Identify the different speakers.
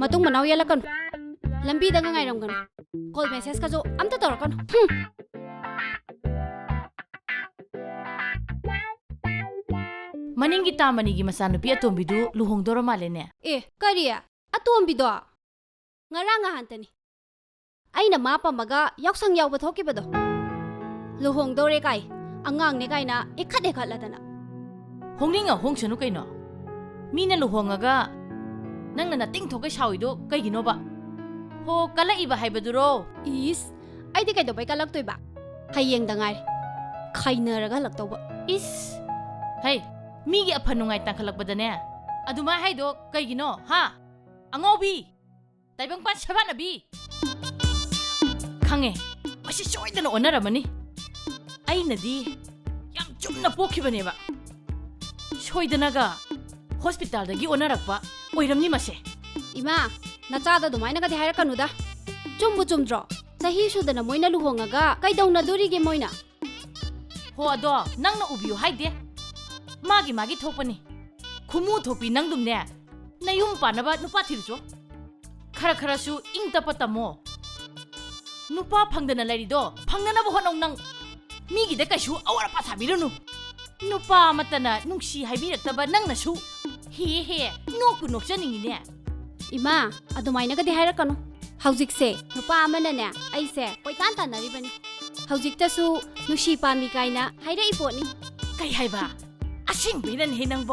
Speaker 1: matung manau yalakan. Lambi da ngai ram kan. Call message ka jo amta tawrakan.
Speaker 2: Maningi tamanigi masanupi atombidu luhongdora malene.
Speaker 1: Kariya atombido. Ngaranga hantani. Aina mapa maga yaksang yaw bathoki bado. Luhongdore kai. Angang ne kai na ekhat ladana.
Speaker 2: Hongninga hongsanu kaino. Mina luhongaga nangna nating thokai shawido kaigino ba. Ho kala iba haibaduro.
Speaker 1: Is aidi kai do bai kalak toiba. Hayeng dangai. Khainaraga laktoba.
Speaker 2: Is hey migi aphanungai tangkhalakbadane. Aduma haido kaigino ha. Angobi. Taibang pan sabanabi. Khange. Masi soidana onaramani. Ainadi yam chumna pokhibaneba. Soidanaga hospital dagi onarakpa oiramni mase.
Speaker 1: Ima nachada dumaina ga haira kanuda. Chumbu chumdro. Sahi sudana moina luhongaga kaidawna dorige moina.
Speaker 2: Ho ado nangna ubiyo haide. Magi thopani. Khumu thopi nangdumne. Nayum panaba nupa thirjo. Khara su ing tapatamo. Nupa phangdana lairido phangdana bo honong nang. Migi de kaishu awara pathabirunu. Nupa matana nungsi haibirataba nangna su. He noku nokjaningine.
Speaker 1: Ima adumaina ga haira kanu. Haujikse nupa amana ne aise koitan tanaribani. Haujiktasu nushi pami kaina haira iponi.
Speaker 2: Kai haiba asing biran he nangbo.